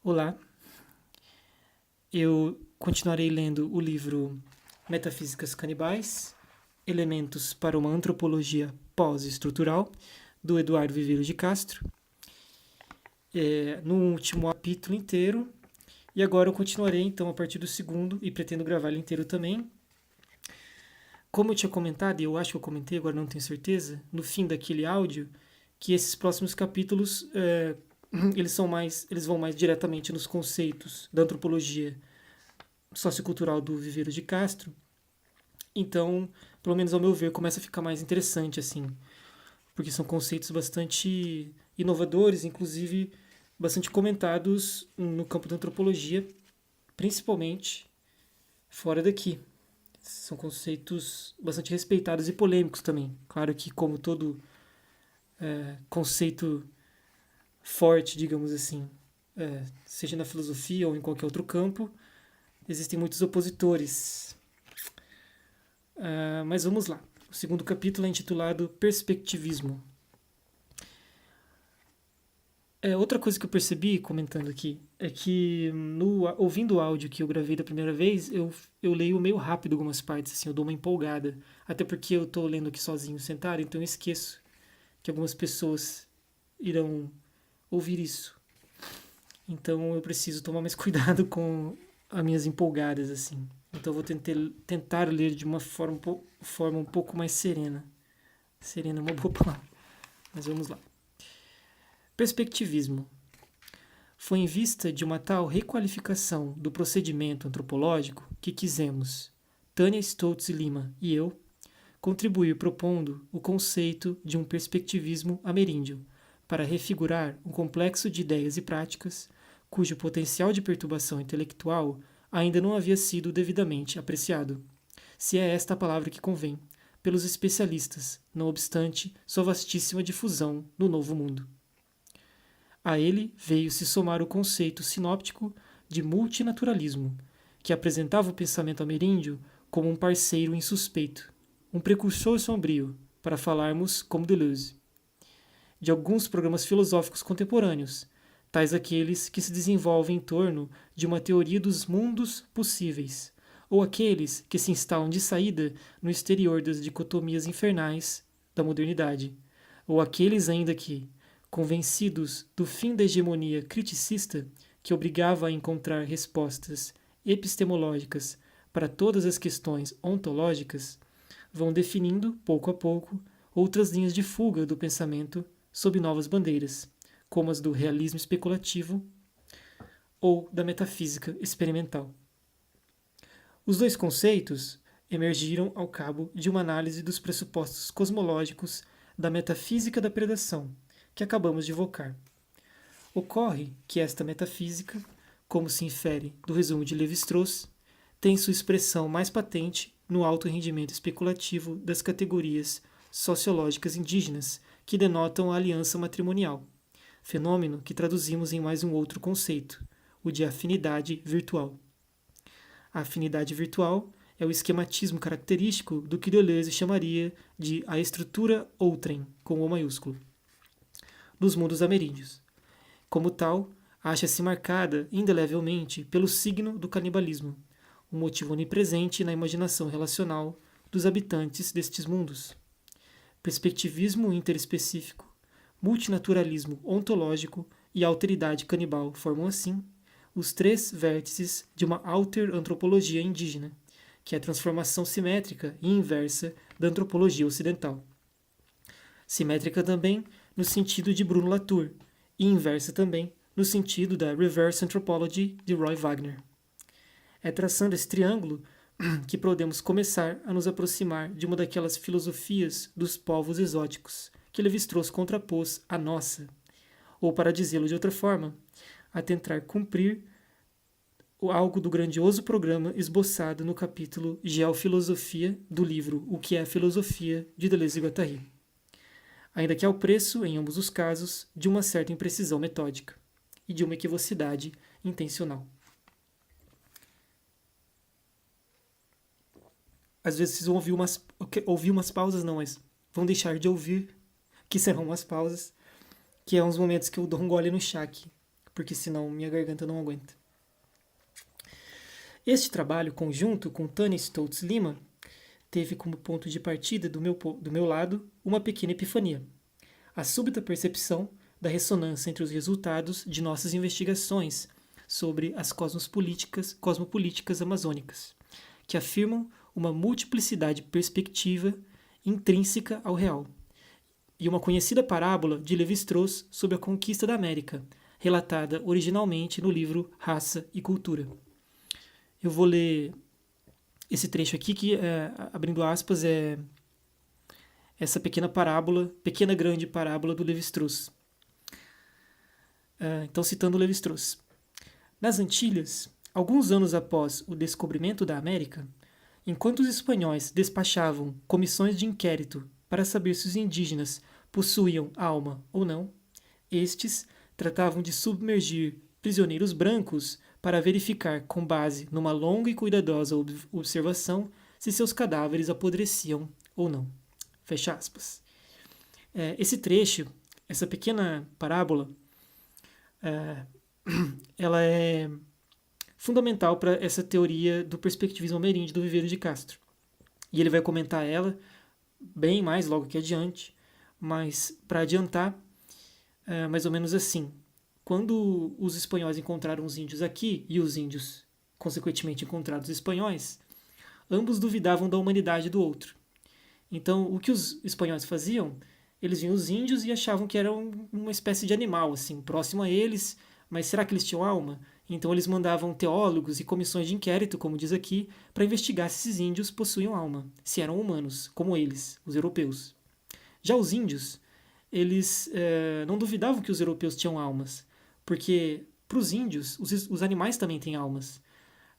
Olá, eu continuarei lendo o livro Metafísicas Canibais, Elementos para uma Antropologia Pós-Estrutural, do Eduardo Viveiro de Castro, no último capítulo inteiro, e agora eu continuarei então a partir do segundo e pretendo gravar ele inteiro também. Como eu tinha comentado, e eu acho que eu comentei, agora não tenho certeza, no fim daquele áudio, que esses próximos capítulos eles vão mais diretamente nos conceitos da antropologia sociocultural do Viveiro de Castro. Então, pelo menos ao meu ver, começa a ficar mais interessante, assim, porque são conceitos bastante inovadores, inclusive bastante comentados no campo da antropologia, principalmente fora daqui. São conceitos bastante respeitados e polêmicos também. Claro que, como todo conceito forte, digamos assim, seja na filosofia ou em qualquer outro campo, existem muitos opositores. Mas vamos lá. O segundo capítulo é intitulado Perspectivismo. Outra coisa que eu percebi, comentando aqui, é que ouvindo o áudio que eu gravei da primeira vez, eu leio meio rápido algumas partes, assim, eu dou uma empolgada. Até porque eu estou lendo aqui sozinho, sentado, então eu esqueço que algumas pessoas irão ouvir isso. Então eu preciso tomar mais cuidado com as minhas empolgadas, assim. Então eu vou tentar ler de uma forma um pouco mais serena. Serena é uma boa palavra, mas vamos lá. Perspectivismo. Foi em vista de uma tal requalificação do procedimento antropológico que quisemos, Tânia Stoltz Lima e eu, contribuir propondo o conceito de um perspectivismo ameríndio para refigurar um complexo de ideias e práticas cujo potencial de perturbação intelectual ainda não havia sido devidamente apreciado, se é esta a palavra que convém, pelos especialistas, não obstante sua vastíssima difusão no Novo Mundo. A ele veio se somar o conceito sinóptico de multinaturalismo, que apresentava o pensamento ameríndio como um parceiro insuspeito, um precursor sombrio, para falarmos como Deleuze, de alguns programas filosóficos contemporâneos, tais aqueles que se desenvolvem em torno de uma teoria dos mundos possíveis, ou aqueles que se instalam de saída no exterior das dicotomias infernais da modernidade, ou aqueles ainda que, convencidos do fim da hegemonia criticista que obrigava a encontrar respostas epistemológicas para todas as questões ontológicas, vão definindo, pouco a pouco, outras linhas de fuga do pensamento sob novas bandeiras, como as do realismo especulativo ou da metafísica experimental. Os dois conceitos emergiram ao cabo de uma análise dos pressupostos cosmológicos da metafísica da predação, que acabamos de evocar. Ocorre que esta metafísica, como se infere do resumo de Lévi-Strauss, tem sua expressão mais patente no alto rendimento especulativo das categorias sociológicas indígenas que denotam a aliança matrimonial, fenômeno que traduzimos em mais um outro conceito, o de afinidade virtual. A afinidade virtual é o esquematismo característico do que Deleuze chamaria de a estrutura outrem, com O maiúsculo, dos mundos ameríndios. Como tal, acha-se marcada indelevelmente pelo signo do canibalismo, um motivo onipresente na imaginação relacional dos habitantes destes mundos. Perspectivismo interespecífico, multinaturalismo ontológico e alteridade canibal formam, assim, os três vértices de uma alter-antropologia indígena, que é a transformação simétrica e inversa da antropologia ocidental. Simétrica também no sentido de Bruno Latour, e inversa também no sentido da Reverse Anthropology de Roy Wagner. É traçando esse triângulo que podemos começar a nos aproximar de uma daquelas filosofias dos povos exóticos que Lévi-Strauss contrapôs à nossa, ou, para dizê-lo de outra forma, a tentar cumprir algo do grandioso programa esboçado no capítulo Geofilosofia do livro O que é a Filosofia, de Deleuze e Guattari, ainda que ao preço, em ambos os casos, de uma certa imprecisão metódica e de uma equivocidade intencional. Às vezes vocês vão ouvir umas pausas, não, mas vão deixar de ouvir, que serão umas pausas, que é uns momentos que eu dou um gole no chá aqui, porque senão minha garganta não aguenta. Este trabalho conjunto com Tânia Stoltz Lima teve como ponto de partida do meu lado uma pequena epifania. A súbita percepção da ressonância entre os resultados de nossas investigações sobre as cosmopolíticas amazônicas, que afirmam uma multiplicidade de perspectiva intrínseca ao real, e uma conhecida parábola de Lévi-Strauss sobre a conquista da América, relatada originalmente no livro Raça e Cultura. Eu vou ler esse trecho aqui que, abrindo aspas, é essa pequena grande parábola do Lévi-Strauss. Então, citando Lévi-Strauss. Nas Antilhas, alguns anos após o descobrimento da América, enquanto os espanhóis despachavam comissões de inquérito para saber se os indígenas possuíam alma ou não, estes tratavam de submergir prisioneiros brancos para verificar, com base numa longa e cuidadosa observação, se seus cadáveres apodreciam ou não. Fecha aspas. Esse trecho, essa pequena parábola, ela é fundamental para essa teoria do perspectivismo ameríndio do Viveiro de Castro. E ele vai comentar ela bem mais logo que adiante, mas para adiantar, mais ou menos assim. Quando os espanhóis encontraram os índios aqui e os índios, consequentemente, encontraram os espanhóis, ambos duvidavam da humanidade do outro. Então, o que os espanhóis faziam? Eles viam os índios e achavam que eram uma espécie de animal, assim, próximo a eles, mas será que eles tinham alma? Então eles mandavam teólogos e comissões de inquérito, como diz aqui, para investigar se esses índios possuíam alma, se eram humanos, como eles, os europeus. Já os índios, eles não duvidavam que os europeus tinham almas, porque para os índios, os animais também têm almas.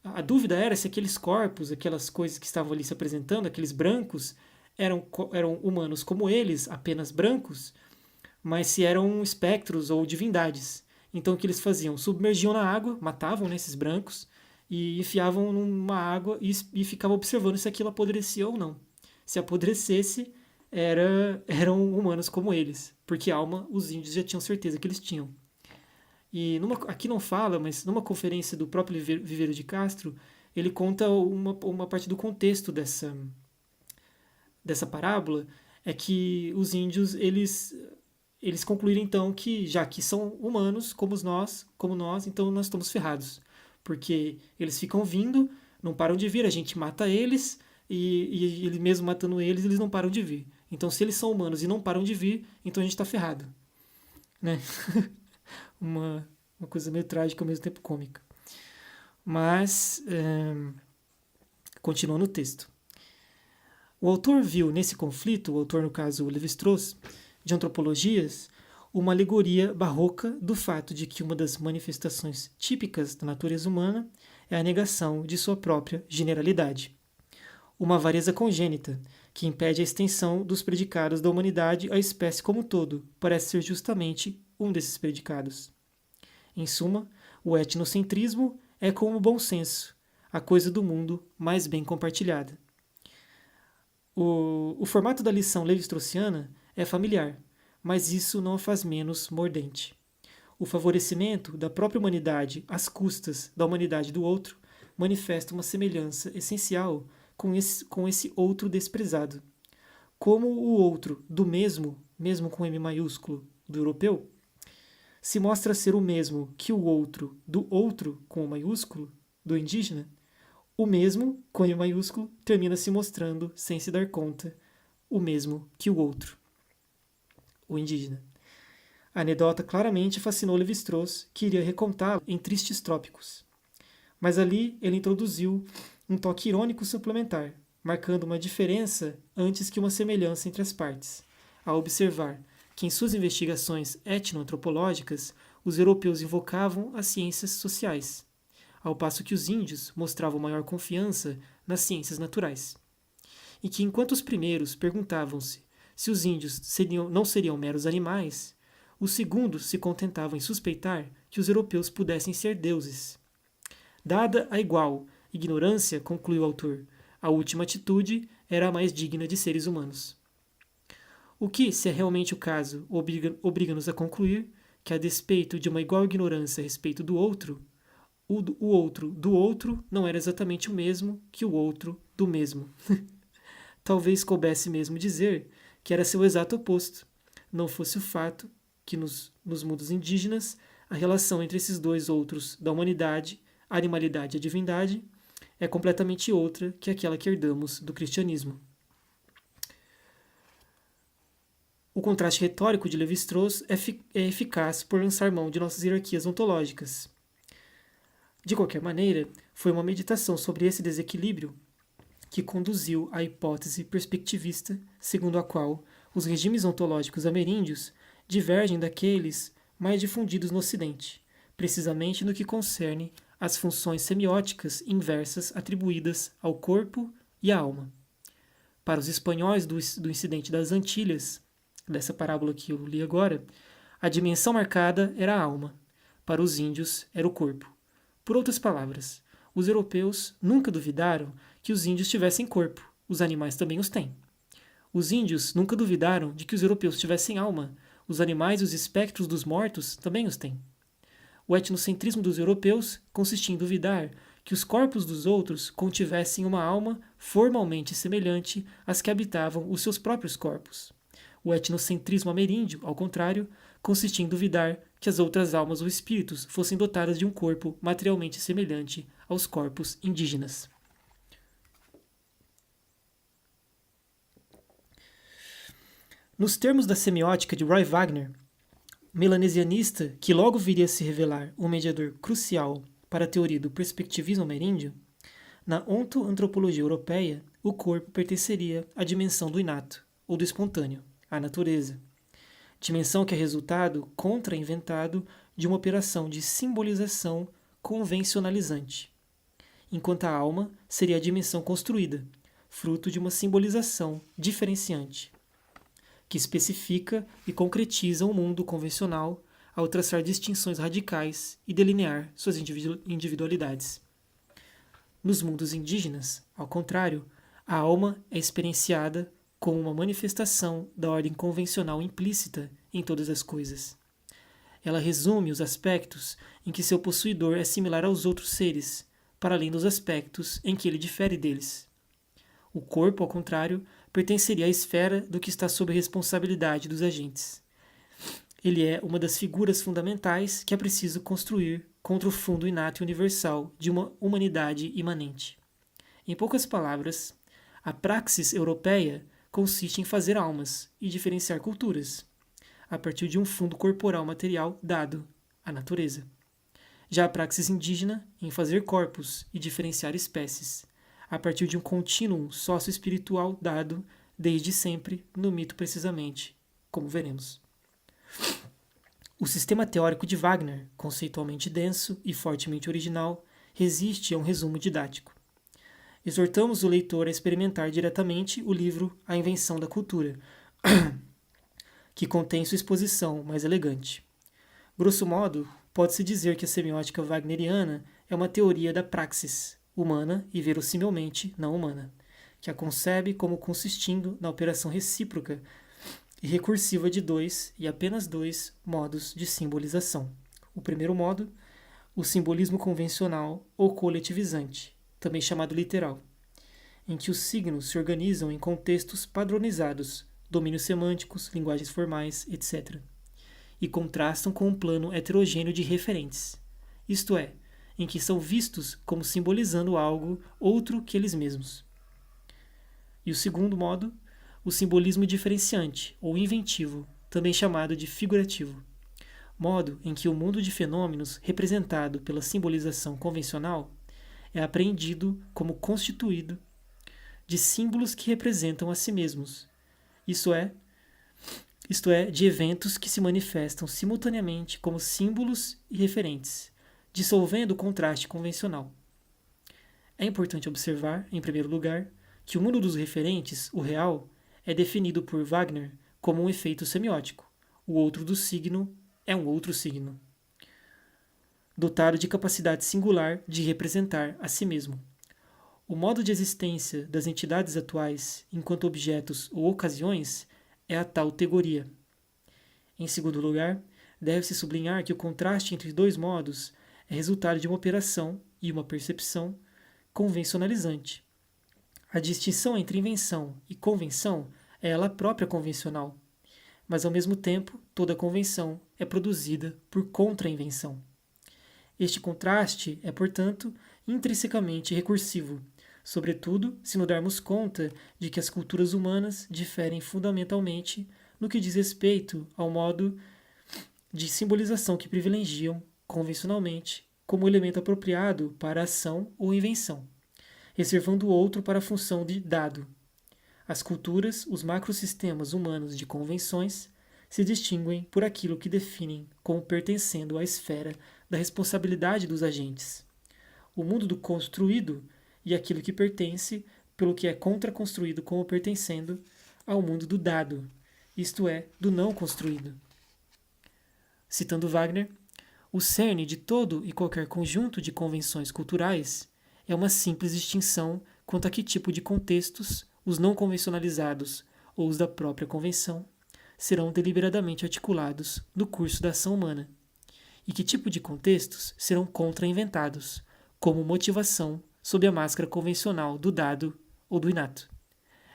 A dúvida era se aqueles corpos, aquelas coisas que estavam ali se apresentando, aqueles brancos, eram humanos como eles, apenas brancos, mas se eram espectros ou divindades. Então o que eles faziam? Submergiam na água, matavam, né, esses brancos, e enfiavam numa água e ficavam observando se aquilo apodrecia ou não. Se apodrecesse, eram humanos como eles, porque alma os índios já tinham certeza que eles tinham. E aqui não fala, mas numa conferência do próprio Viveiro de Castro, ele conta uma parte do contexto dessa parábola, é que os índios, eles concluíram então que, já que são humanos como nós, então nós estamos ferrados. Porque eles ficam vindo, não param de vir, a gente mata eles, e ele mesmo matando eles, eles não param de vir. Então, se eles são humanos e não param de vir, então a gente está ferrado. Né? uma coisa meio trágica ao mesmo tempo cômica. Mas, continuando o texto. O autor viu nesse conflito, o autor no caso o Lévi-Strauss, de antropologias, uma alegoria barroca do fato de que uma das manifestações típicas da natureza humana é a negação de sua própria generalidade. Uma avareza congênita, que impede a extensão dos predicados da humanidade à espécie como um todo, parece ser justamente um desses predicados. Em suma, o etnocentrismo é como o bom senso, a coisa do mundo mais bem compartilhada. O formato da lição levi-straussiana é familiar, mas isso não a faz menos mordente. O favorecimento da própria humanidade às custas da humanidade do outro manifesta uma semelhança essencial com esse outro desprezado. Como o outro do mesmo com M maiúsculo, do europeu, se mostra ser o mesmo que o outro do outro com O maiúsculo, do indígena, o mesmo, com M maiúsculo, termina se mostrando, sem se dar conta, o mesmo que o outro, o indígena. A anedota claramente fascinou Lévi-Strauss, que iria recontá-la em Tristes Trópicos. Mas ali ele introduziu um toque irônico suplementar, marcando uma diferença antes que uma semelhança entre as partes, ao observar que em suas investigações etnoantropológicas os europeus invocavam as ciências sociais, ao passo que os índios mostravam maior confiança nas ciências naturais. E que enquanto os primeiros perguntavam-se se os índios não seriam meros animais, os segundos se contentavam em suspeitar que os europeus pudessem ser deuses. Dada a igual ignorância, conclui o autor, a última atitude era a mais digna de seres humanos. O que, se é realmente o caso, obriga-nos a concluir que, a despeito de uma igual ignorância a respeito do outro, o outro do outro não era exatamente o mesmo que o outro do mesmo. Talvez coubesse mesmo dizer que era seu exato oposto, não fosse o fato que nos mundos indígenas a relação entre esses dois outros da humanidade, a animalidade e a divindade, é completamente outra que aquela que herdamos do cristianismo. O contraste retórico de Lévi-Strauss é eficaz por lançar mão de nossas hierarquias ontológicas. De qualquer maneira, foi uma meditação sobre esse desequilíbrio que conduziu à hipótese perspectivista, segundo a qual os regimes ontológicos ameríndios divergem daqueles mais difundidos no Ocidente, precisamente no que concerne às funções semióticas inversas atribuídas ao corpo e à alma. Para os espanhóis do incidente das Antilhas, dessa parábola que eu li agora, a dimensão marcada era a alma, para os índios era o corpo. Por outras palavras, os europeus nunca duvidaram que os índios tivessem corpo, os animais também os têm. Os índios nunca duvidaram de que os europeus tivessem alma, os animais e os espectros dos mortos também os têm. O etnocentrismo dos europeus consistia em duvidar que os corpos dos outros contivessem uma alma formalmente semelhante às que habitavam os seus próprios corpos. O etnocentrismo ameríndio, ao contrário, consistia em duvidar que as outras almas ou espíritos fossem dotadas de um corpo materialmente semelhante aos corpos indígenas. Nos termos da semiótica de Roy Wagner, melanesianista que logo viria a se revelar um mediador crucial para a teoria do perspectivismo ameríndio, na ontoantropologia europeia, o corpo pertenceria à dimensão do inato, ou do espontâneo, à natureza. Dimensão que é resultado contra-inventado de uma operação de simbolização convencionalizante, enquanto a alma seria a dimensão construída, fruto de uma simbolização diferenciante, que especifica e concretiza o mundo convencional ao traçar distinções radicais e delinear suas individualidades. Nos mundos indígenas, ao contrário, a alma é experienciada como uma manifestação da ordem convencional implícita em todas as coisas. Ela resume os aspectos em que seu possuidor é similar aos outros seres, para além dos aspectos em que ele difere deles. O corpo, ao contrário, pertenceria à esfera do que está sob a responsabilidade dos agentes. Ele é uma das figuras fundamentais que é preciso construir contra o fundo inato e universal de uma humanidade imanente. Em poucas palavras, a praxis europeia consiste em fazer almas e diferenciar culturas, a partir de um fundo corporal material dado, a natureza. Já a praxis indígena em fazer corpos e diferenciar espécies, a partir de um contínuo sócio-espiritual dado desde sempre no mito precisamente, como veremos. O sistema teórico de Wagner, conceitualmente denso e fortemente original, resiste a um resumo didático. Exortamos o leitor a experimentar diretamente o livro A Invenção da Cultura, que contém sua exposição mais elegante. Grosso modo, pode-se dizer que a semiótica wagneriana é uma teoria da praxis, humana e verossimilmente não humana, que a concebe como consistindo na operação recíproca e recursiva de dois e apenas dois modos de simbolização. O primeiro modo, o simbolismo convencional ou coletivizante, também chamado literal, em que os signos se organizam em contextos padronizados, domínios semânticos, linguagens formais, etc., e contrastam com um plano heterogêneo de referentes, isto é, em que são vistos como simbolizando algo outro que eles mesmos. E o segundo modo, o simbolismo diferenciante ou inventivo, também chamado de figurativo, modo em que o mundo de fenômenos representado pela simbolização convencional é apreendido como constituído de símbolos que representam a si mesmos, isto é, de eventos que se manifestam simultaneamente como símbolos e referentes, dissolvendo o contraste convencional. É importante observar, em primeiro lugar, que o mundo dos referentes, o real, é definido por Wagner como um efeito semiótico. O outro do signo é um outro signo, dotado de capacidade singular de representar a si mesmo. O modo de existência das entidades atuais, enquanto objetos ou ocasiões, é a tal tegoria. Em segundo lugar, deve-se sublinhar que o contraste entre dois modos é resultado de uma operação e uma percepção convencionalizante. A distinção entre invenção e convenção é ela própria convencional, mas ao mesmo tempo toda convenção é produzida por contra-invenção. Este contraste é, portanto, intrinsecamente recursivo, sobretudo se nos darmos conta de que as culturas humanas diferem fundamentalmente no que diz respeito ao modo de simbolização que privilegiam, convencionalmente, como elemento apropriado para a ação ou invenção, reservando o outro para a função de dado. As culturas, os macrosistemas humanos de convenções, se distinguem por aquilo que definem como pertencendo à esfera da responsabilidade dos agentes. O mundo do construído e aquilo que pertence pelo que é contraconstruído como pertencendo ao mundo do dado, isto é, do não construído. Citando Wagner, o cerne de todo e qualquer conjunto de convenções culturais é uma simples distinção quanto a que tipo de contextos os não convencionalizados ou os da própria convenção serão deliberadamente articulados no curso da ação humana, e que tipo de contextos serão contra-inventados, como motivação sob a máscara convencional do dado ou do inato.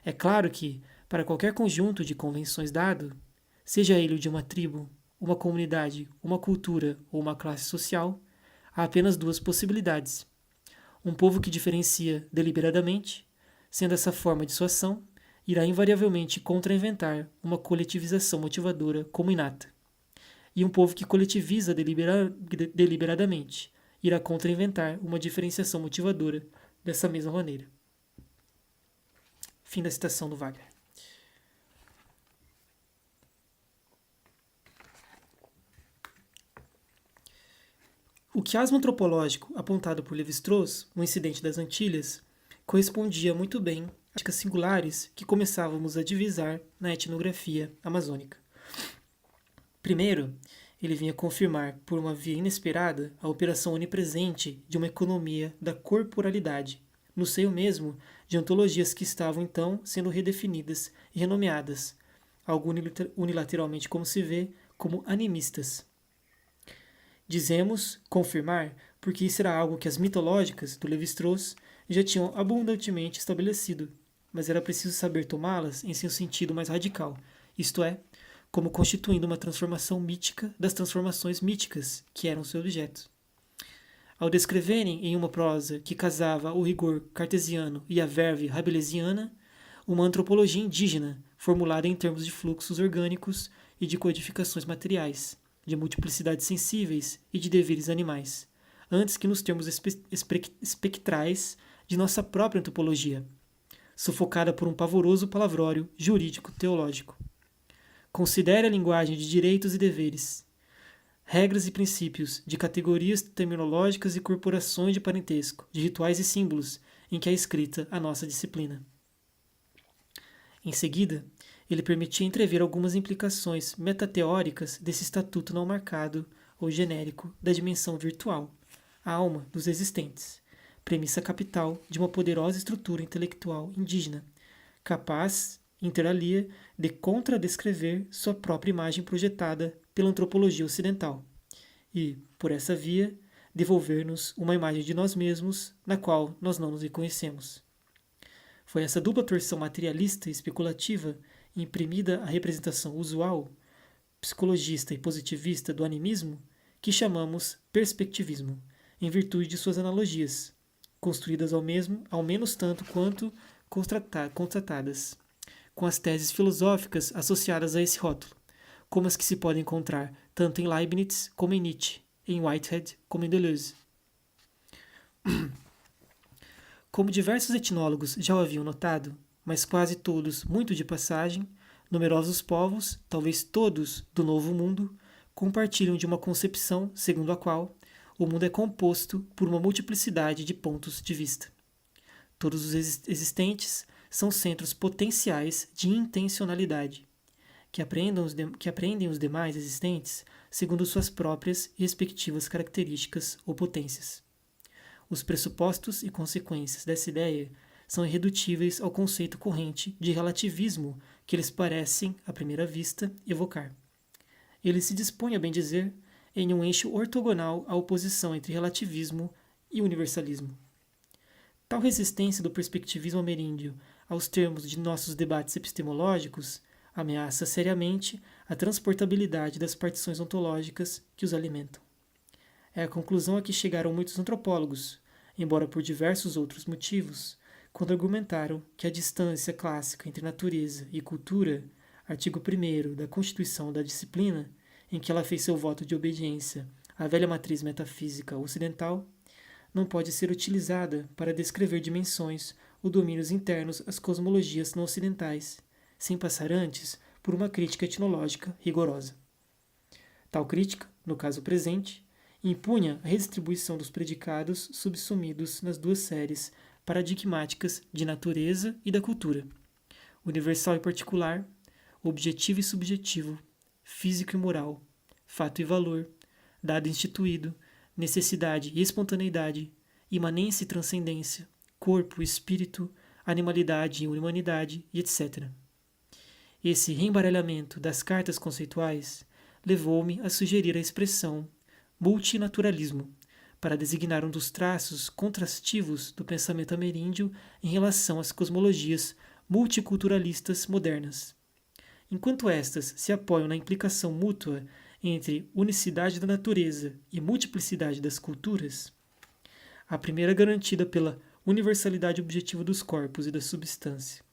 É claro que, para qualquer conjunto de convenções dado, seja ele o de uma tribo, uma comunidade, uma cultura ou uma classe social, há apenas duas possibilidades. Um povo que diferencia deliberadamente, sendo essa forma de sua ação, irá invariavelmente contra-inventar uma coletivização motivadora como inata. E um povo que coletiviza deliberadamente irá contra-inventar uma diferenciação motivadora dessa mesma maneira. Fim da citação do Wagner. O quiasmo antropológico apontado por Lévi-Strauss, o incidente das Antilhas, correspondia muito bem às práticas singulares que começávamos a divisar na etnografia amazônica. Primeiro, ele vinha confirmar, por uma via inesperada, a operação onipresente de uma economia da corporalidade, no seio mesmo de antologias que estavam então sendo redefinidas e renomeadas, algo unilateralmente como se vê, como animistas. Dizemos confirmar porque isso era algo que as mitológicas do Lévi-Strauss já tinham abundantemente estabelecido, mas era preciso saber tomá-las em seu sentido mais radical, isto é, como constituindo uma transformação mítica das transformações míticas que eram seu objeto. Ao descreverem em uma prosa que casava o rigor cartesiano e a verve rabelesiana, uma antropologia indígena formulada em termos de fluxos orgânicos e de codificações materiais, de multiplicidades sensíveis e de deveres animais, antes que nos termos espectrais de nossa própria antropologia, sufocada por um pavoroso palavrório jurídico-teológico. Considere a linguagem de direitos e deveres, regras e princípios, de categorias terminológicas e corporações de parentesco, de rituais e símbolos, em que é escrita a nossa disciplina. Em seguida, ele permitia entrever algumas implicações metateóricas desse estatuto não marcado ou genérico da dimensão virtual, a alma dos existentes, premissa capital de uma poderosa estrutura intelectual indígena, capaz, inter alia, de contradescrever sua própria imagem projetada pela antropologia ocidental e, por essa via, devolver-nos uma imagem de nós mesmos na qual nós não nos reconhecemos. Foi essa dupla torção materialista e especulativa imprimida à representação usual, psicologista e positivista do animismo, que chamamos perspectivismo, em virtude de suas analogias, construídas ao menos tanto quanto constatadas, com as teses filosóficas associadas a esse rótulo, como as que se podem encontrar tanto em Leibniz como em Nietzsche, em Whitehead como em Deleuze. Como diversos etnólogos já o haviam notado, mas quase todos muito de passagem, numerosos povos, talvez todos do Novo Mundo, compartilham de uma concepção segundo a qual o mundo é composto por uma multiplicidade de pontos de vista. Todos os existentes são centros potenciais de intencionalidade, que apreendem os demais existentes segundo suas próprias e respectivas características ou potências. Os pressupostos e consequências dessa ideia são irredutíveis ao conceito corrente de relativismo que eles parecem, à primeira vista, evocar. Ele se dispõe, a bem dizer, em um eixo ortogonal à oposição entre relativismo e universalismo. Tal resistência do perspectivismo ameríndio aos termos de nossos debates epistemológicos ameaça seriamente a transportabilidade das partições ontológicas que os alimentam. É a conclusão a que chegaram muitos antropólogos, embora por diversos outros motivos, quando argumentaram que a distância clássica entre natureza e cultura, artigo 1º da Constituição da Disciplina, em que ela fez seu voto de obediência à velha matriz metafísica ocidental, não pode ser utilizada para descrever dimensões ou domínios internos às cosmologias não ocidentais, sem passar antes por uma crítica etnológica rigorosa. Tal crítica, no caso presente, impunha a redistribuição dos predicados subsumidos nas duas séries paradigmáticas de natureza e da cultura, universal e particular, objetivo e subjetivo, físico e moral, fato e valor, dado e instituído, necessidade e espontaneidade, imanência e transcendência, corpo e espírito, animalidade e humanidade, e etc. Esse reembaralhamento das cartas conceituais levou-me a sugerir a expressão multinaturalismo, para designar um dos traços contrastivos do pensamento ameríndio em relação às cosmologias multiculturalistas modernas. Enquanto estas se apoiam na implicação mútua entre unicidade da natureza e multiplicidade das culturas, a primeira garantida pela universalidade objetiva dos corpos e da substância,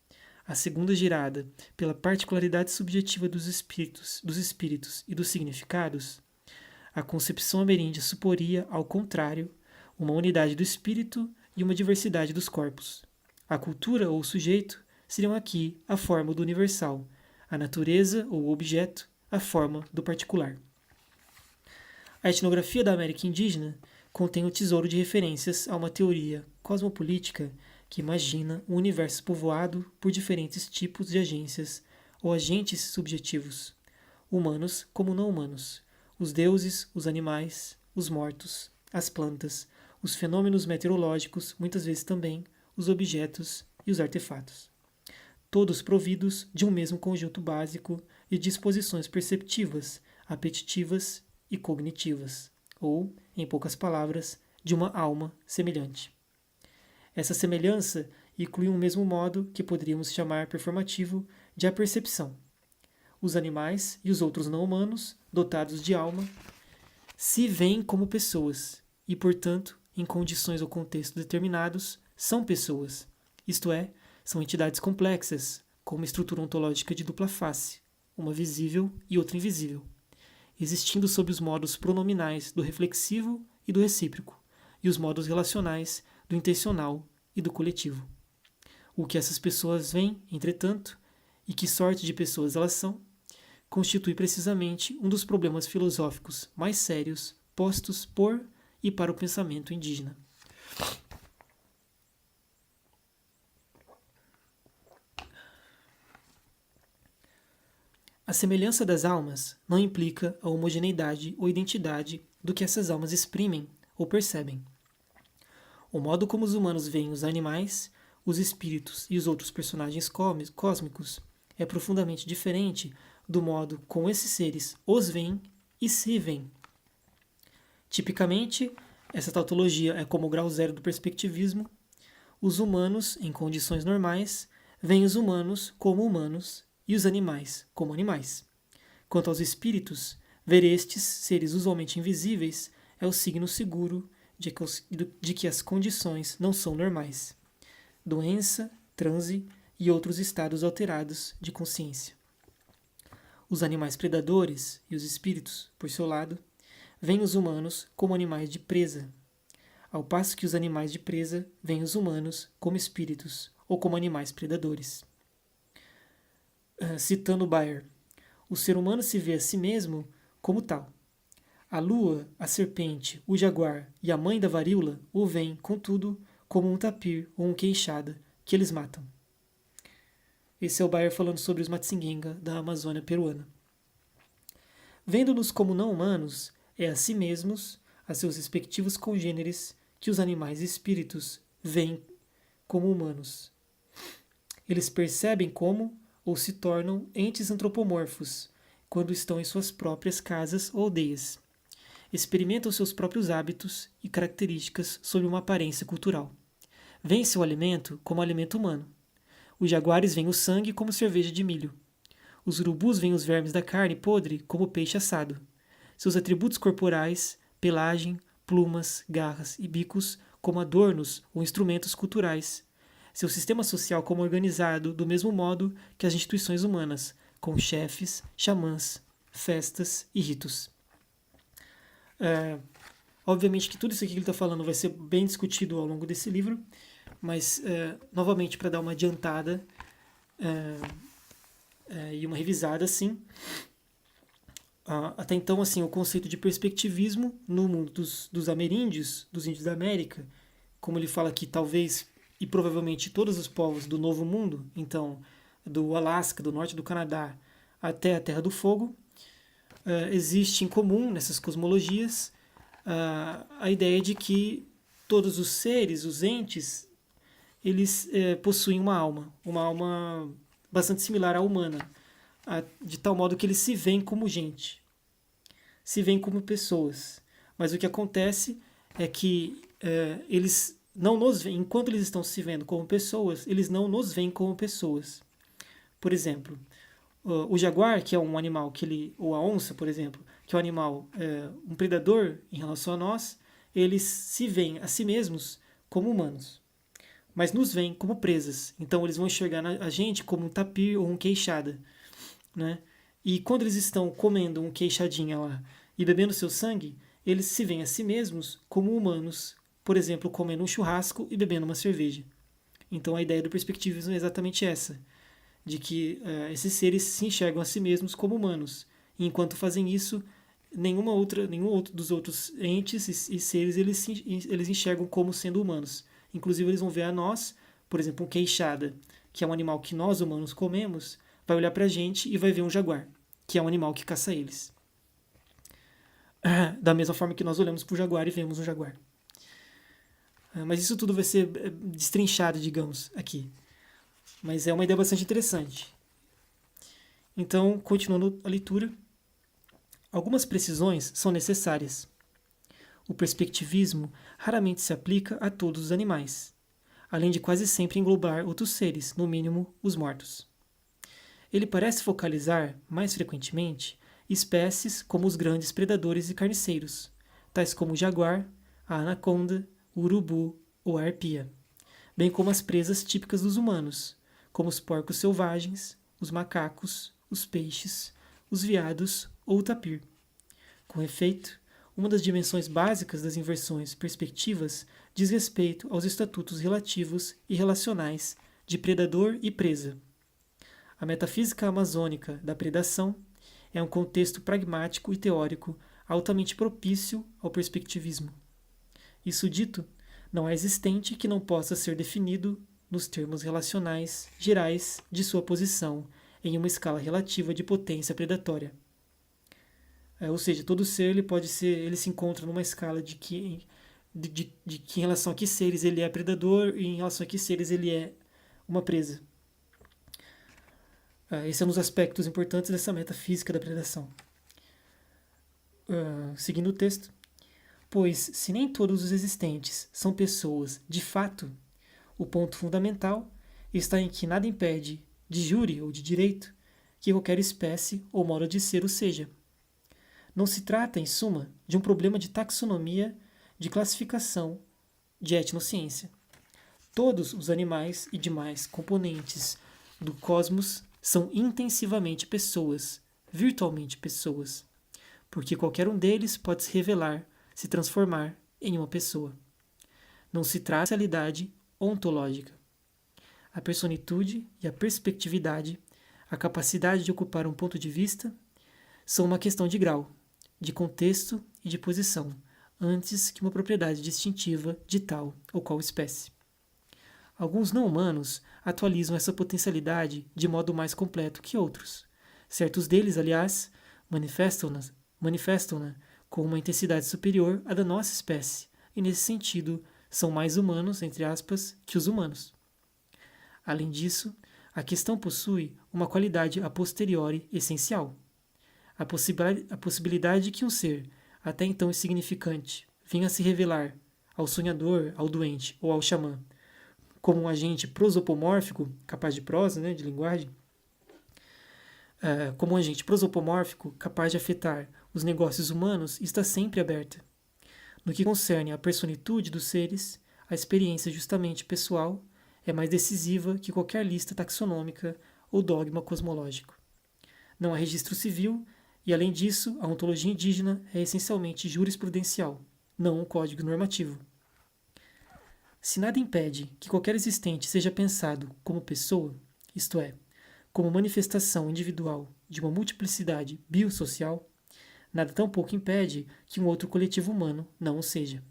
a segunda gerada pela particularidade subjetiva dos espíritos e dos significados, a concepção ameríndia suporia, ao contrário, uma unidade do espírito e uma diversidade dos corpos. A cultura ou o sujeito seriam aqui a forma do universal, a natureza ou o objeto, a forma do particular. A etnografia da América indígena contém o tesouro de referências a uma teoria cosmopolítica que imagina um universo povoado por diferentes tipos de agências ou agentes subjetivos, humanos como não humanos, os deuses, os animais, os mortos, as plantas, os fenômenos meteorológicos, muitas vezes também os objetos e os artefatos. Todos providos de um mesmo conjunto básico de disposições perceptivas, apetitivas e cognitivas, ou, em poucas palavras, de uma alma semelhante. Essa semelhança inclui um mesmo modo que poderíamos chamar performativo de apercepção. Os animais e os outros não humanos, dotados de alma, se veem como pessoas e, portanto, em condições ou contextos determinados, são pessoas, isto é, são entidades complexas, com uma estrutura ontológica de dupla face, uma visível e outra invisível, existindo sob os modos pronominais do reflexivo e do recíproco, e os modos relacionais do intencional e do coletivo. O que essas pessoas veem, entretanto, e que sorte de pessoas elas são, constitui precisamente um dos problemas filosóficos mais sérios postos por e para o pensamento indígena. A semelhança das almas não implica a homogeneidade ou identidade do que essas almas exprimem ou percebem. O modo como os humanos veem os animais, os espíritos e os outros personagens cósmicos é profundamente diferente do modo como esses seres os veem e se veem. Tipicamente, essa tautologia é como o grau zero do perspectivismo. Os humanos, em condições normais, veem os humanos como humanos e os animais como animais. Quanto aos espíritos, ver estes seres usualmente invisíveis é o signo seguro de que as condições não são normais. Doença, transe e outros estados alterados de consciência. Os animais predadores e os espíritos, por seu lado, veem os humanos como animais de presa, ao passo que os animais de presa veem os humanos como espíritos ou como animais predadores. Citando Bayer, o ser humano se vê a si mesmo como tal. A lua, a serpente, o jaguar e a mãe da varíola o veem, contudo, como um tapir ou um queixada que eles matam. Esse é o Bayer falando sobre os Matsingenga da Amazônia peruana. Vendo-nos como não humanos, é a si mesmos, a seus respectivos congêneres, que os animais e espíritos veem como humanos. Eles percebem como ou se tornam entes antropomorfos, quando estão em suas próprias casas ou aldeias. Experimentam seus próprios hábitos e características sob uma aparência cultural. Veem seu alimento como alimento humano. Os jaguares veem o sangue como cerveja de milho. Os urubus veem os vermes da carne podre como peixe assado. Seus atributos corporais, pelagem, plumas, garras e bicos como adornos ou instrumentos culturais. Seu sistema social como organizado do mesmo modo que as instituições humanas, com chefes, xamãs, festas e ritos. Obviamente que tudo isso aqui que ele está falando vai ser bem discutido ao longo desse livro, mas, novamente, para dar uma adiantada e uma revisada, assim, até então, assim, o conceito de perspectivismo no mundo dos ameríndios, dos índios da América, como ele fala aqui, talvez e provavelmente todos os povos do Novo Mundo, então, do Alasca, do norte do Canadá, até a Terra do Fogo, existe em comum nessas cosmologias a ideia de que todos os seres, os entes, eles possuem uma alma bastante similar à humana, de tal modo que eles se veem como gente, se veem como pessoas. Mas o que acontece é que eles não nos veem, enquanto eles estão se vendo como pessoas, eles não nos veem como pessoas. Por exemplo, o jaguar, que é um animal ou a onça, por exemplo, que é um animal, um predador em relação a nós, eles se veem a si mesmos como humanos, mas nos veem como presas. Então eles vão enxergar a gente como um tapir ou um queixada, né? E quando eles estão comendo um queixadinha lá e bebendo seu sangue, eles se veem a si mesmos como humanos, por exemplo, comendo um churrasco e bebendo uma cerveja. Então a ideia do perspectivismo é exatamente essa, de que esses seres se enxergam a si mesmos como humanos. E enquanto fazem isso, nenhum outro dos outros entes e seres eles enxergam como sendo humanos. Inclusive eles vão ver a nós, por exemplo, um queixada, que é um animal que nós humanos comemos, vai olhar pra gente e vai ver um jaguar, que é um animal que caça eles. Da mesma forma que nós olhamos pro jaguar e vemos um jaguar. Mas isso tudo vai ser destrinchado, digamos, aqui. Mas é uma ideia bastante interessante. Então, continuando a leitura, algumas precisões são necessárias. O perspectivismo raramente se aplica a todos os animais, além de quase sempre englobar outros seres, no mínimo os mortos. Ele parece focalizar, mais frequentemente, espécies como os grandes predadores e carniceiros, tais como o jaguar, a anaconda, o urubu ou a arpia, bem como as presas típicas dos humanos, como os porcos selvagens, os macacos, os peixes, os veados ou o tapir. Com efeito, uma das dimensões básicas das inversões perspectivas diz respeito aos estatutos relativos e relacionais de predador e presa. A metafísica amazônica da predação é um contexto pragmático e teórico altamente propício ao perspectivismo. Isso dito, não é existente que não possa ser definido nos termos relacionais gerais de sua posição em uma escala relativa de potência predatória. Ou seja, todo ser ele se encontra numa escala de que em relação a que seres ele é predador e em relação a que seres ele é uma presa. Esse é um dos aspectos importantes dessa metafísica da predação. Seguindo o texto. Pois, se nem todos os existentes são pessoas de fato, o ponto fundamental está em que nada impede, de jure ou de direito, que qualquer espécie ou modo de ser o seja. Não se trata, em suma, de um problema de taxonomia, de classificação, de etnociência. Todos os animais e demais componentes do cosmos são intensivamente pessoas, virtualmente pessoas, porque qualquer um deles pode se revelar, se transformar em uma pessoa. Não se trata de realidade ontológica. A personitude e a perspectividade, a capacidade de ocupar um ponto de vista, são uma questão de grau, de contexto e de posição, antes que uma propriedade distintiva de tal ou qual espécie. Alguns não-humanos atualizam essa potencialidade de modo mais completo que outros. Certos deles, aliás, manifestam-na com uma intensidade superior à da nossa espécie, e nesse sentido são mais humanos, entre aspas, que os humanos. Além disso, a questão possui uma qualidade a posteriori essencial. A possibilidade de que um ser, até então insignificante, venha a se revelar ao sonhador, ao doente ou ao xamã como um agente prosopomórfico, capaz de prosa, de linguagem, como um agente prosopomórfico capaz de afetar os negócios humanos, está sempre aberta. No que concerne à personitude dos seres, a experiência justamente pessoal é mais decisiva que qualquer lista taxonômica ou dogma cosmológico. Não há registro civil e, além disso, a ontologia indígena é essencialmente jurisprudencial, não um código normativo. Se nada impede que qualquer existente seja pensado como pessoa, isto é, como manifestação individual de uma multiplicidade biosocial, nada tampouco impede que um outro coletivo humano não o seja.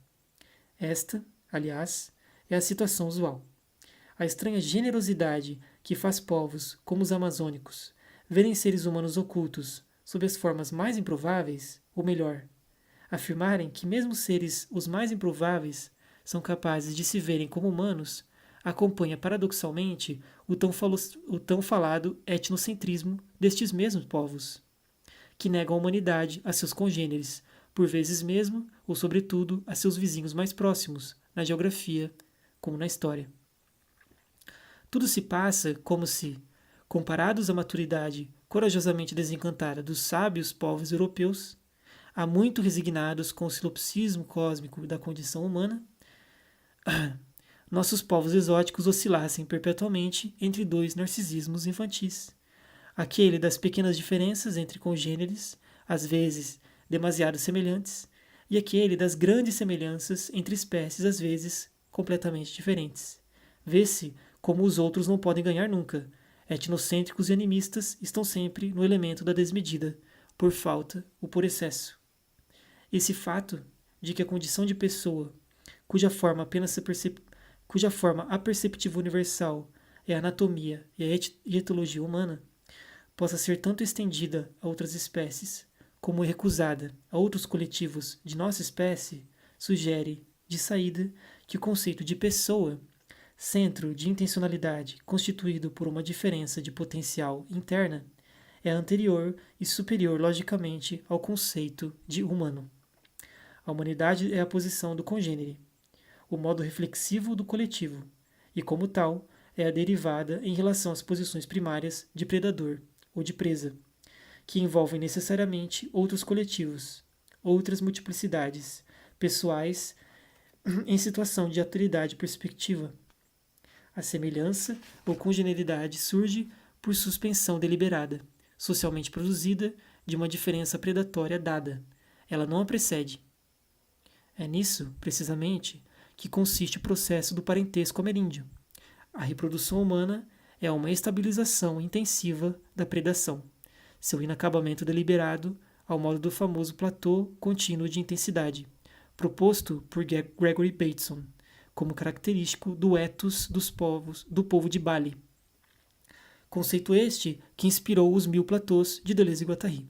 Esta, aliás, é a situação usual. A estranha generosidade que faz povos, como os amazônicos, verem seres humanos ocultos sob as formas mais improváveis, ou melhor, afirmarem que mesmo seres os mais improváveis são capazes de se verem como humanos, acompanha paradoxalmente o tão falado etnocentrismo destes mesmos povos, que negam a humanidade a seus congêneres, por vezes mesmo, ou sobretudo, a seus vizinhos mais próximos, na geografia, como na história. Tudo se passa como se, comparados à maturidade corajosamente desencantada dos sábios povos europeus, há muito resignados com o solipsismo cósmico da condição humana, nossos povos exóticos oscilassem perpetuamente entre dois narcisismos infantis. Aquele das pequenas diferenças entre congêneres, às vezes demasiado semelhantes, e aquele das grandes semelhanças entre espécies, às vezes completamente diferentes. Vê-se como os outros não podem ganhar nunca. Etnocêntricos e animistas estão sempre no elemento da desmedida, por falta ou por excesso. Esse fato de que a condição de pessoa, cuja forma aperceptiva universal é a anatomia e a etologia humana, possa ser tanto estendida a outras espécies, como recusada a outros coletivos de nossa espécie, sugere, de saída, que o conceito de pessoa, centro de intencionalidade constituído por uma diferença de potencial interna, é anterior e superior logicamente ao conceito de humano. A humanidade é a posição do congênere, o modo reflexivo do coletivo, e como tal, é a derivada em relação às posições primárias de predador ou de presa, que envolvem necessariamente outros coletivos, outras multiplicidades, pessoais em situação de alteridade perspectiva. A semelhança ou congeneridade surge por suspensão deliberada, socialmente produzida de uma diferença predatória dada. Ela não a precede. É nisso, precisamente, que consiste o processo do parentesco ameríndio. A reprodução humana é uma estabilização intensiva da predação, seu inacabamento deliberado ao modo do famoso platô contínuo de intensidade, proposto por Gregory Bateson, como característico do ethos do povo de Bali. Conceito este que inspirou os 1000 platôs de Deleuze e Guattari.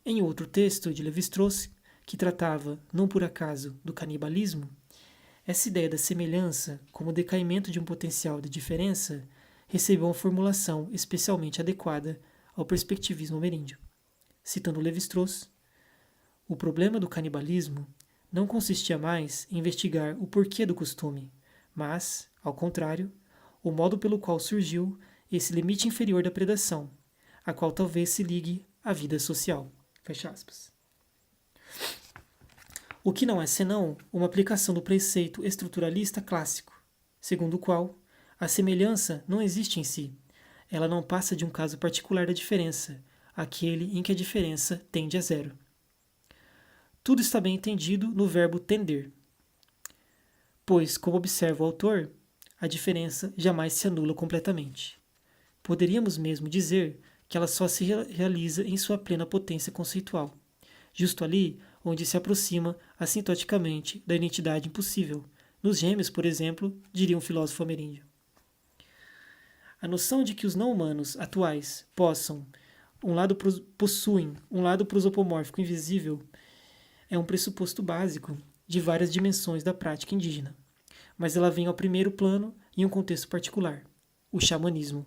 Em outro texto de Lévi-Strauss, que tratava, não por acaso, do canibalismo, essa ideia da semelhança como decaimento de um potencial de diferença recebeu uma formulação especialmente adequada ao perspectivismo ameríndio. Citando Lévi-Strauss, o problema do canibalismo não consistia mais em investigar o porquê do costume, mas, ao contrário, o modo pelo qual surgiu esse limite inferior da predação, a qual talvez se ligue à vida social. Fecha aspas. O que não é senão uma aplicação do preceito estruturalista clássico, segundo o qual a semelhança não existe em si, ela não passa de um caso particular da diferença, aquele em que a diferença tende a zero. Tudo está bem entendido no verbo tender, pois, como observa o autor, a diferença jamais se anula completamente. Poderíamos mesmo dizer que ela só se realiza em sua plena potência conceitual, justo ali onde se aproxima assintoticamente da identidade impossível. Nos gêmeos, por exemplo, diria um filósofo ameríndio. A noção de que os não-humanos atuais possuem um lado prosopomórfico invisível é um pressuposto básico de várias dimensões da prática indígena, mas ela vem ao primeiro plano em um contexto particular, o xamanismo.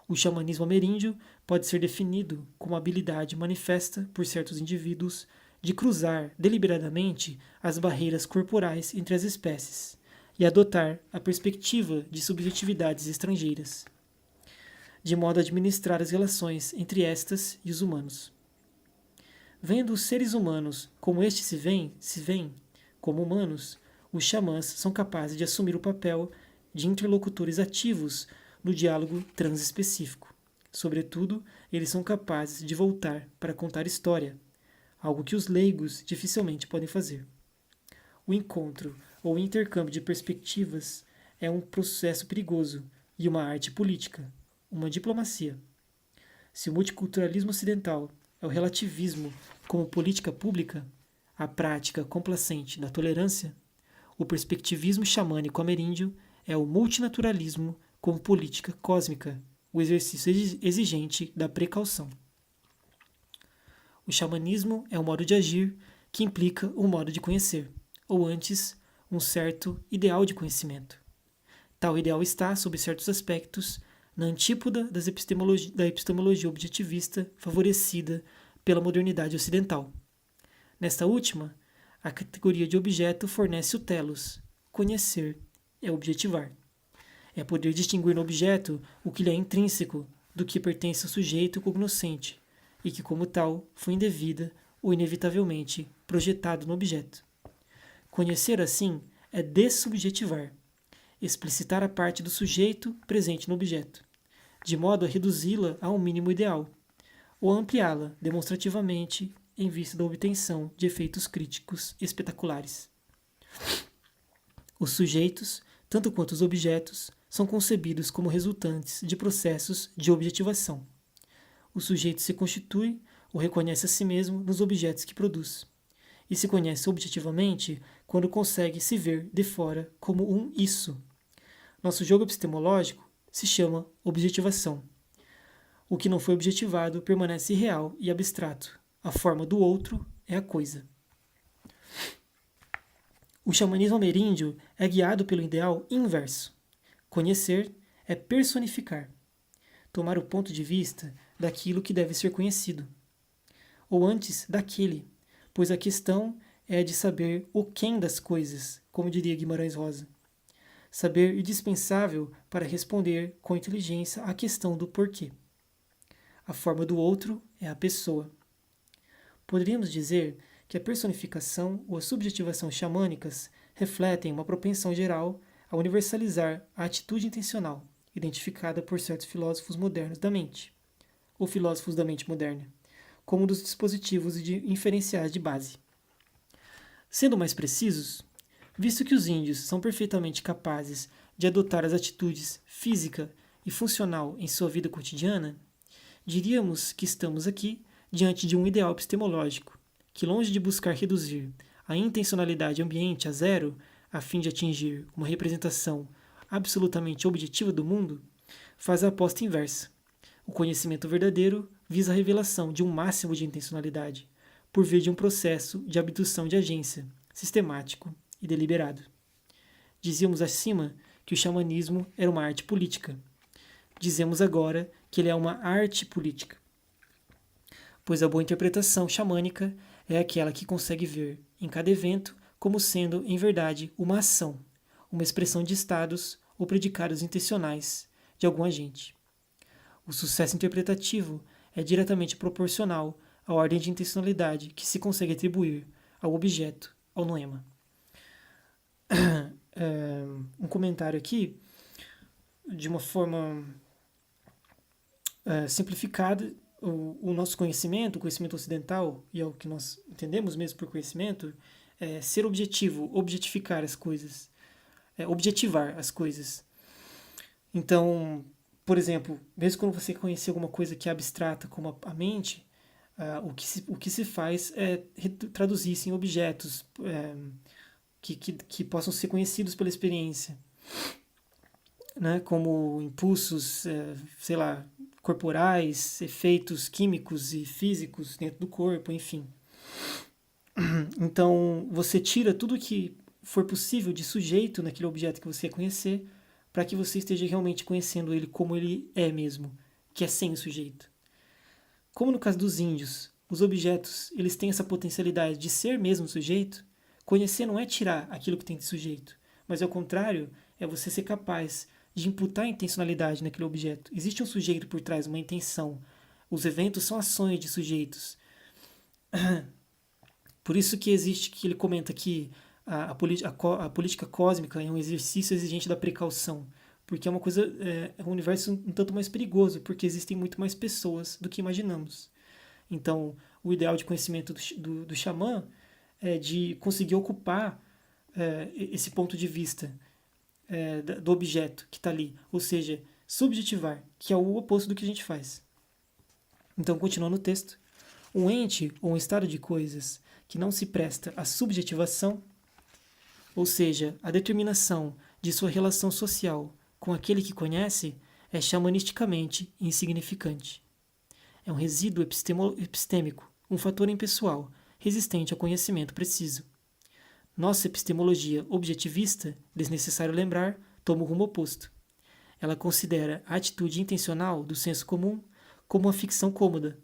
O xamanismo ameríndio pode ser definido como a habilidade manifesta por certos indivíduos de cruzar deliberadamente as barreiras corporais entre as espécies e adotar a perspectiva de subjetividades estrangeiras, de modo a administrar as relações entre estas e os humanos. Vendo os seres humanos como estes se veem como humanos, os xamãs são capazes de assumir o papel de interlocutores ativos no diálogo transespecífico. Sobretudo, eles são capazes de voltar para contar história, algo que os leigos dificilmente podem fazer. O encontro ou intercâmbio de perspectivas é um processo perigoso e uma arte política, uma diplomacia. Se o multiculturalismo ocidental é o relativismo como política pública, a prática complacente da tolerância, o perspectivismo xamânico ameríndio é o multinaturalismo como política cósmica, o exercício exigente da precaução. O xamanismo é um modo de agir que implica um modo de conhecer, ou antes, um certo ideal de conhecimento. Tal ideal está, sob certos aspectos, na antípoda da epistemologia objetivista favorecida pela modernidade ocidental. Nesta última, a categoria de objeto fornece o telos. Conhecer é objetivar. É poder distinguir no objeto o que lhe é intrínseco do que pertence ao sujeito cognoscente e que, como tal, foi indevida ou inevitavelmente projetado no objeto. Conhecer, assim, é dessubjetivar, explicitar a parte do sujeito presente no objeto, de modo a reduzi-la a um mínimo ideal, ou ampliá-la demonstrativamente em vista da obtenção de efeitos críticos espetaculares. Os sujeitos, tanto quanto os objetos, são concebidos como resultantes de processos de objetivação. O sujeito se constitui ou reconhece a si mesmo nos objetos que produz, e se conhece objetivamente quando consegue se ver de fora como um isso. Nosso jogo epistemológico se chama objetivação. O que não foi objetivado permanece irreal e abstrato. A forma do outro é a coisa. O xamanismo ameríndio é guiado pelo ideal inverso. Conhecer é personificar, tomar o ponto de vista daquilo que deve ser conhecido, ou antes, daquele, pois a questão é de saber o quem das coisas, como diria Guimarães Rosa. Saber indispensável para responder com inteligência à questão do porquê. A forma do outro é a pessoa. Poderíamos dizer que a personificação ou a subjetivação xamânicas refletem uma propensão geral a universalizar a atitude intencional, identificada por certos filósofos modernos da mente, ou filósofos da mente moderna, como um dos dispositivos inferenciais de base. Sendo mais precisos, visto que os índios são perfeitamente capazes de adotar as atitudes física e funcional em sua vida cotidiana, diríamos que estamos aqui diante de um ideal epistemológico, que longe de buscar reduzir a intencionalidade ambiente a zero, a fim de atingir uma representação absolutamente objetiva do mundo, faz a aposta inversa. O conhecimento verdadeiro visa a revelação de um máximo de intencionalidade, por via de um processo de abdução de agência, sistemático e deliberado. Dizíamos acima que o xamanismo era uma arte política. Dizemos agora que ele é uma arte política, pois a boa interpretação xamânica é aquela que consegue ver em cada evento como sendo, em verdade, uma ação, uma expressão de estados ou predicados intencionais de algum agente. O sucesso interpretativo é diretamente proporcional à ordem de intencionalidade que se consegue atribuir ao objeto, ao noema. Um comentário aqui, de uma forma simplificada, o nosso conhecimento, o conhecimento ocidental, e é o que nós entendemos mesmo por conhecimento, é ser objetivo, objetificar as coisas, objetivar as coisas. Então, por exemplo, mesmo quando você conhecer alguma coisa que é abstrata como a mente, o que se faz é traduzir isso em objetos que possam ser conhecidos pela experiência, né? Como impulsos, sei lá, corporais, efeitos químicos e físicos dentro do corpo, enfim. Então, você tira tudo que for possível de sujeito naquele objeto que você quer conhecer, para que você esteja realmente conhecendo ele como ele é mesmo, que é sem o sujeito. Como no caso dos índios, os objetos eles têm essa potencialidade de ser mesmo sujeito, conhecer não é tirar aquilo que tem de sujeito, mas ao contrário, é você ser capaz de imputar intencionalidade naquele objeto. Existe um sujeito por trás, uma intenção. Os eventos são ações de sujeitos. Por isso que existe, que ele comenta que a política cósmica é um exercício exigente da precaução, porque é uma coisa, é um universo um tanto mais perigoso, porque existem muito mais pessoas do que imaginamos. Então, o ideal de conhecimento do xamã é de conseguir ocupar esse ponto de vista do objeto que está ali, ou seja, subjetivar, que é o oposto do que a gente faz. Então, continuando o texto, um ente ou um estado de coisas que não se presta à subjetivação, ou seja, a determinação de sua relação social com aquele que conhece, é xamanisticamente insignificante. É um resíduo epistêmico, um fator impessoal, resistente ao conhecimento preciso. Nossa epistemologia objetivista, desnecessário lembrar, toma o rumo oposto. Ela considera a atitude intencional do senso comum como uma ficção cômoda,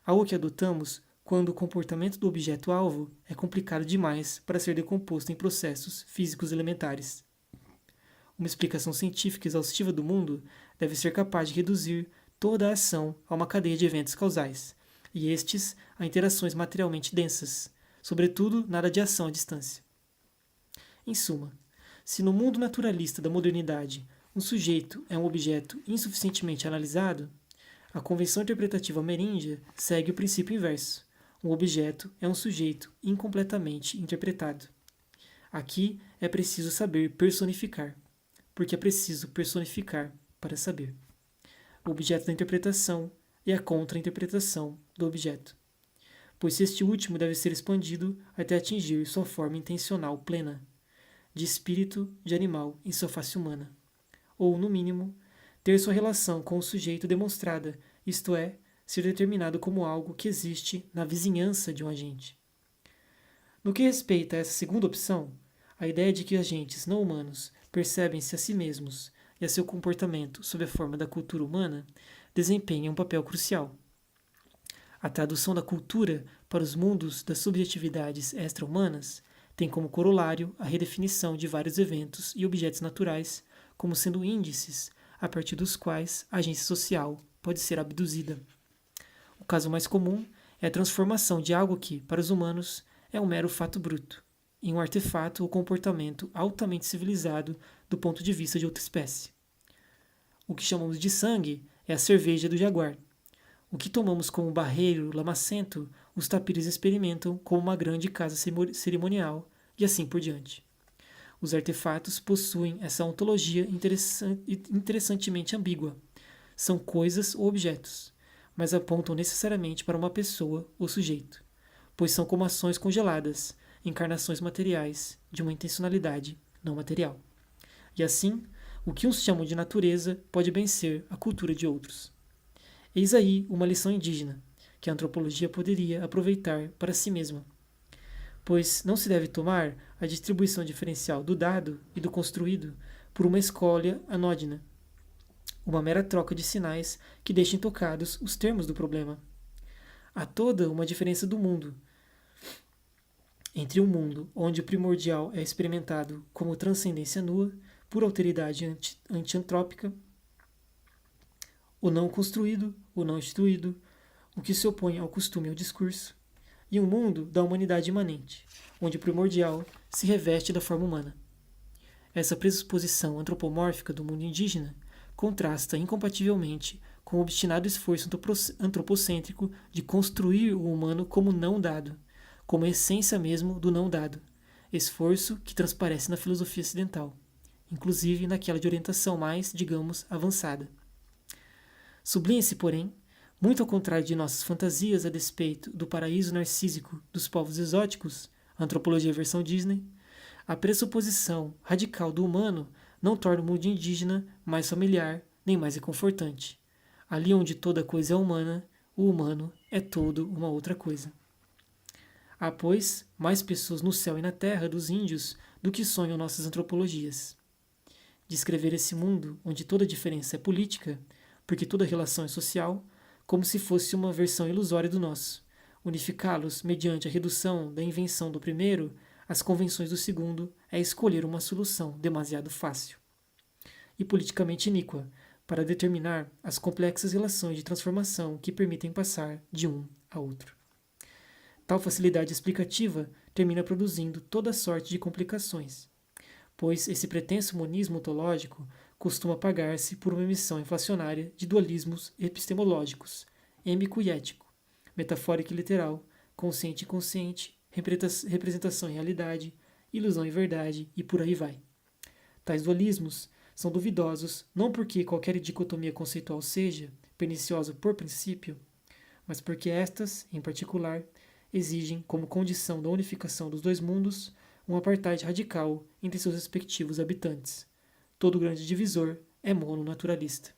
algo que adotamos quando o comportamento do objeto-alvo é complicado demais para ser decomposto em processos físicos elementares. Uma explicação científica exaustiva do mundo deve ser capaz de reduzir toda a ação a uma cadeia de eventos causais, e estes a interações materialmente densas, sobretudo nada de ação à distância. Em suma, se no mundo naturalista da modernidade um sujeito é um objeto insuficientemente analisado, a convenção interpretativa ameríndia segue o princípio inverso. Um objeto é um sujeito incompletamente interpretado. Aqui é preciso saber personificar, porque é preciso personificar para saber. O objeto da interpretação é a contra-interpretação do objeto, pois este último deve ser expandido até atingir sua forma intencional plena, de espírito de animal em sua face humana, ou, no mínimo, ter sua relação com o sujeito demonstrada, isto é, ser determinado como algo que existe na vizinhança de um agente. No que respeita a essa segunda opção, a ideia de que agentes não humanos percebem-se a si mesmos e a seu comportamento sob a forma da cultura humana desempenha um papel crucial. A tradução da cultura para os mundos das subjetividades extra-humanas tem como corolário a redefinição de vários eventos e objetos naturais como sendo índices a partir dos quais a agência social pode ser abduzida. O caso mais comum é a transformação de algo que, para os humanos, é um mero fato bruto, em um artefato ou comportamento altamente civilizado do ponto de vista de outra espécie. O que chamamos de sangue é a cerveja do jaguar. O que tomamos como barreiro lamacento, os tapires experimentam como uma grande casa cerimonial, e assim por diante. Os artefatos possuem essa ontologia interessantemente ambígua. São coisas ou objetos, mas apontam necessariamente para uma pessoa ou sujeito, pois são como ações congeladas, encarnações materiais de uma intencionalidade não material. E assim, o que uns chamam de natureza pode bem ser a cultura de outros. Eis aí uma lição indígena, que a antropologia poderia aproveitar para si mesma, pois não se deve tomar a distribuição diferencial do dado e do construído por uma escolha anódina, uma mera troca de sinais que deixem tocados os termos do problema. Há toda uma diferença do mundo, entre um mundo onde o primordial é experimentado como transcendência nua, por alteridade antiantrópica, o não construído, o não instituído, o que se opõe ao costume e ao discurso, e um mundo da humanidade imanente, onde o primordial se reveste da forma humana. Essa pressuposição antropomórfica do mundo indígena contrasta incompativelmente com o obstinado esforço antropocêntrico de construir o humano como não dado, como a essência mesmo do não dado, esforço que transparece na filosofia ocidental, inclusive naquela de orientação mais, digamos, avançada. Sublinha-se, porém, muito ao contrário de nossas fantasias a despeito do paraíso narcísico dos povos exóticos, antropologia versão Disney, a pressuposição radical do humano não torna o mundo indígena mais familiar nem mais reconfortante. Ali onde toda coisa é humana, o humano é todo uma outra coisa. Há, pois, mais pessoas no céu e na terra dos índios do que sonham nossas antropologias. Descrever esse mundo onde toda diferença é política porque toda relação é social, como se fosse uma versão ilusória do nosso. Unificá-los mediante a redução da invenção do primeiro às convenções do segundo é escolher uma solução demasiado fácil e politicamente iníqua para determinar as complexas relações de transformação que permitem passar de um a outro. Tal facilidade explicativa termina produzindo toda sorte de complicações, pois esse pretenso monismo ontológico costuma pagar-se por uma emissão inflacionária de dualismos epistemológicos, êmico e ético, metafórico e literal, consciente e inconsciente, representação e realidade, ilusão e verdade, e por aí vai. Tais dualismos são duvidosos não porque qualquer dicotomia conceitual seja perniciosa por princípio, mas porque estas, em particular, exigem como condição da unificação dos dois mundos um apartheid radical entre seus respectivos habitantes. Todo grande divisor é mononaturalista.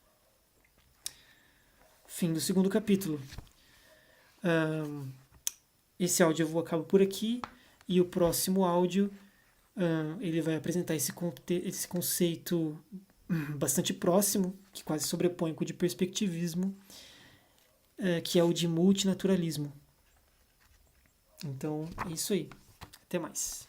Fim do segundo capítulo. Esse áudio eu vou acabar por aqui, e o próximo áudio ele vai apresentar esse conceito bastante próximo, que quase sobrepõe com o de perspectivismo, que é o de multinaturalismo. Então, é isso aí. Até mais.